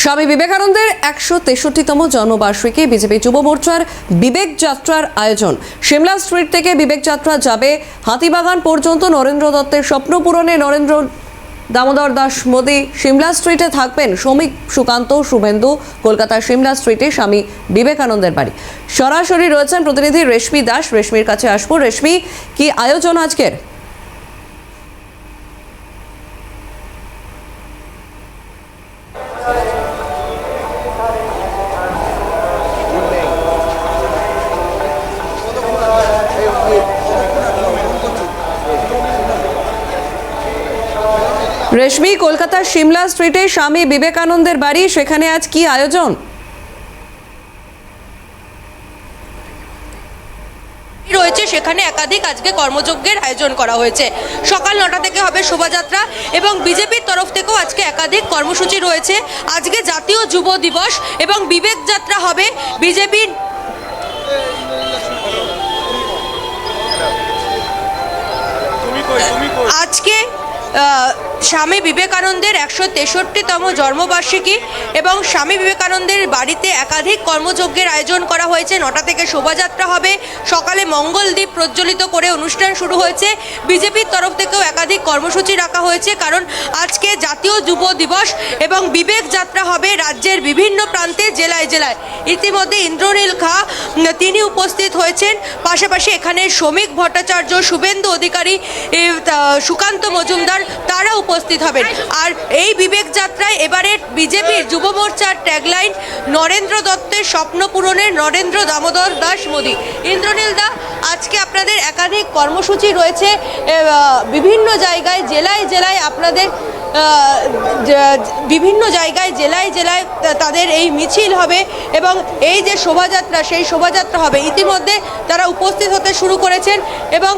স্বামী বিবেকানন্দের ১৬৩তম জন্মবার্ষিকী বিজেপি যুব মোর্চার বিবেক যাত্রার আয়োজন। সিমলা স্ট্রিট থেকে বিবেক যাত্রা যাবে হাতিবাগান পর্যন্ত। নরেন্দ্র দত্তের স্বপ্ন পূরণে নরেন্দ্র দামোদর দাস মোদী সিমলা স্ট্রিটে থাকবেন। শ্রমিক সুকান্ত শুভেন্দু কলকাতার সিমলা স্ট্রিটে স্বামী বিবেকানন্দের বাড়ি। সরাসরি রয়েছেন প্রতিনিধি রেশমি দাস। রেশমির কাছে আসবো। রেশমি, কি আয়োজন আজকের? রেশমি, কলকাতার সিমলা স্ট্রিটে স্বামী বিবেকানন্দের বাড়ি, সেখানে আজ কি আয়োজন? রয়েছে সেখানে একাধিক আজকে কর্মযজ্ঞের আয়োজন করা হয়েছে। সকাল 9টা থেকে হবে শোভাযাত্রা এবং বিজেপির তরফ থেকেও আজকে একাধিক কর্মসূচি রয়েছে। আজকে জাতীয় যুব দিবস এবং বিবেক যাত্রা হবে বিজেপির। আজকে স্বামী বিবেকানন্দের ১৬৩তম জন্মবার্ষিকী এবং স্বামী বিবেকানন্দের বাড়িতে একাধিক কর্মযজ্ঞের আয়োজন করা হয়েছে। 9টা থেকে শোভাযাত্রা হবে, সকালে মঙ্গলদ্বীপ প্রজ্বলিত করে অনুষ্ঠান শুরু হয়েছে। বিজেপির তরফ থেকেও একাধিক কর্মসূচি রাখা হয়েছে, কারণ আজকে জাতীয় যুব দিবস এবং বিবেক যাত্রা হবে রাজ্যের বিভিন্ন প্রান্তে, জেলায় জেলায়। ইতিমধ্যে ইন্দ্রনীল খা তিনি উপস্থিত হয়েছেন, পাশাপাশি এখানে শ্রমিক ভট্টাচার্য, শুভেন্দু অধিকারী, সুকান্ত মজুমদার তারা উপস্থিত হবেন। আর এই বিবেক যাত্রায় এবারে বিজেপির যুব মোর্চার ট্যাগলাইন নরেন্দ্র দত্তের স্বপ্ন পূরণে নরেন্দ্র দামোদর দাস মোদী। ইন্দ্রনীল দা, আজকে আপনাদের একাধিক কর্মসূচি রয়েছে বিভিন্ন জায়গায়, জেলায় জেলায় আপনাদের বিভিন্ন জায়গায় জেলায় জেলায় তাদের এই মিছিল হবে এবং এই যে শোভাযাত্রা, সেই শোভাযাত্রা হবে। ইতিমধ্যে তারা উপস্থিত হতে শুরু করেছেন এবং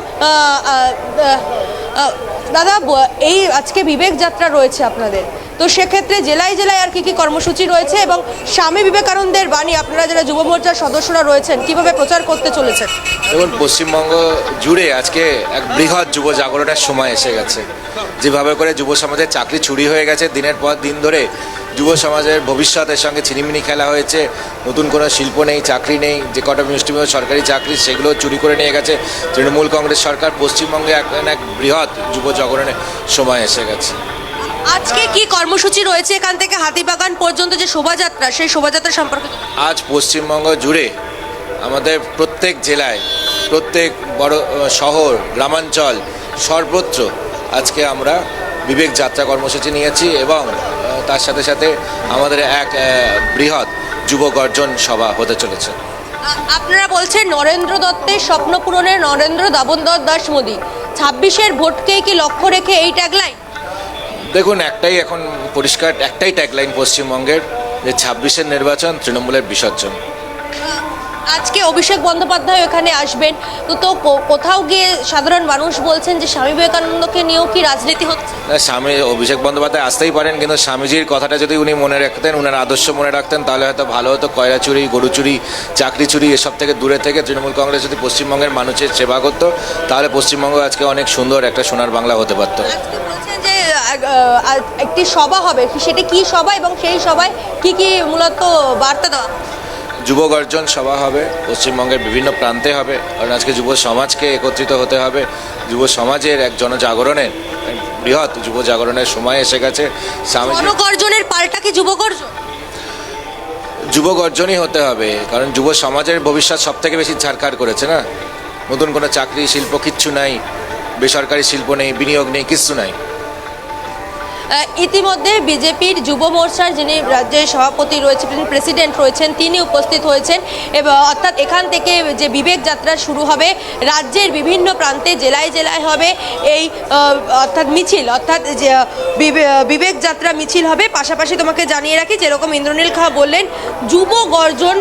দাদা, এই আজকে বিবেক যাত্রা রয়েছে আপনাদের, তো সেক্ষেত্রে জেলায় জেলায় আর কি কি কর্মসূচি রয়েছে এবং স্বামী বিবেকানন্দের বাণী আপনারা যারা যুব মোর্চার সদস্যরা রয়েছেন কিভাবে প্রচার করতে চলেছেন? দেখুন, পশ্চিমবঙ্গ জুড়ে আজকে এক বৃহৎ যুব জাগরণের সময় এসে গেছে। যেভাবে করে যুব সমাজের চাকরি চুরি হয়ে গেছে, দিনের পর দিন ধরে যুব সমাজের ভবিষ্যতের সঙ্গে ছিনিমিনি খেলা হয়েছে। নতুন কোনো শিল্প নেই, চাকরি নেই, যে কটা মুষ্টিমেয় সরকারি চাকরি সেগুলো চুরি করে নিয়ে গেছে তৃণমূল কংগ্রেস সরকার। পশ্চিমবঙ্গে এক বৃহৎ যুব জাগরণের সময় এসে গেছে। আজকে কি কর্মসূচি রয়েছে এখান থেকে হাতিবাগান পর্যন্ত যে শোভাযাত্রা, সেই শোভাযাত্রা সম্পর্কে? আজ পশ্চিমবঙ্গ জুড়ে আমাদের প্রত্যেক জেলায়, প্রত্যেক বড় শহর, গ্রামাঞ্চল, সর্বত্র আজকে আমরা বিবেক যাত্রা কর্মসূচি নিয়েছি এবং তার সাথে সাথে আমাদের এক বৃহৎ যুব গর্জন সভা হতে চলেছে। আপনারা বলছেন নরেন্দ্র দত্তের স্বপ্ন পূরণে নরেন্দ্র দামোদর দাস মোদী, 26-এর ভোটকে কি লক্ষ্য রেখে এই ট্যাগলাইন? দেখুন, একটাই এখন পরিষ্কার একটাই ট্যাগলাইন পশ্চিমবঙ্গের, যে 26-এর নির্বাচন তৃণমূলের বিসর্জন। আজকে অভিষেক বন্দ্যোপাধ্যায় এখানে আসবেন, তো কোথাও গিয়ে সাধারণ মানুষ বলছেন যে স্বামী বিবেকানন্দকে নিয়েও কি রাজনীতি হচ্ছে? স্বামী অভিষেক বন্দ্যোপাধ্যায় আসতেই পারেন, কিন্তু স্বামীজির কথাটা যদি উনি মনে রাখতেন, উনার আদর্শ মনে রাখতেন, তাহলে হয়তো ভালো হতো। কয়লা চুরি, গরু চুরি, চাকরি চুরি এসব থেকে দূরে থেকে তৃণমূল কংগ্রেস যদি পশ্চিমবঙ্গের মানুষের সেবা করতো, তাহলে পশ্চিমবঙ্গ আজকে অনেক সুন্দর একটা সোনার বাংলা হতে পারতো। বলছেন যে একটি সভা হবে, সেটা কি সভা এবং সেই সভায় কি কি মূলত বার্তা দেওয়া? যুব গর্জন সভা হবে, পশ্চিমবঙ্গের বিভিন্ন প্রান্তে হবে, কারণ আজকে যুব সমাজকে একত্রিত হতে হবে। যুব সমাজের এক জনজাগরণের, বৃহৎ যুব জাগরণের সময় এসে গেছে। জনগর্জনের পাল্টা কি যুব গর্জন? যুব গর্জনই হতে হবে, কারণ যুব সমাজের ভবিষ্যৎ সব থেকে বেশি ছাড়খাড় করেছে না। নতুন কোনো চাকরি, শিল্প কিচ্ছু নাই, বেসরকারি শিল্প নেই, বিনিয়োগ নেই, কিচ্ছু নাই। ইতিমধ্যে বিজেপির যুব মোর্চার যিনি রাজ্যের সভাপতি রয়েছেন, প্রেসিডেন্ট রয়েছেন, তিনি উপস্থিত হয়েছেন এবং অর্থাৎ এখান থেকে যে বিবেক যাত্রা শুরু হবে রাজ্যের বিভিন্ন প্রান্তে, জেলায় জেলায় হবে এই অর্থাৎ মিছিল, অর্থাৎ যে বিবেক যাত্রা মিছিল হবে। পাশাপাশি তোমাকে জানিয়ে রাখি, যেরকম ইন্দ্রনীল খা বললেন, যুব গর্জন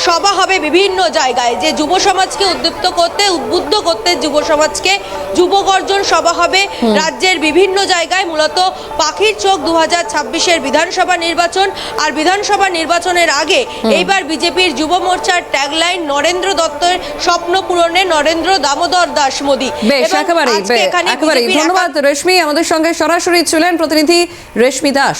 সভা হবে বিভিন্ন জায়গায়, যে যুব সমাজকে উদ্বুদ্ধ করতে যুব সমাজকে যুব গর্জন সভা হবে রাজ্যের বিভিন্ন জায়গায়। মূলত পাখির চোখ 2026-এর বিধানসভা নির্বাচন, আর বিধানসভা নির্বাচনের আগে এইবার বিজেপির যুব মোর্চার ট্যাগলাইন নরেন্দ্র দত্তের স্বপ্ন পূরণে নরেন্দ্র দামোদর দাস মোদী। বেশ, একেবারেই ধন্যবাদ রেশমি। আমাদের সঙ্গে সরাসরি ছিলেন প্রতিনিধি রেশমি দাস।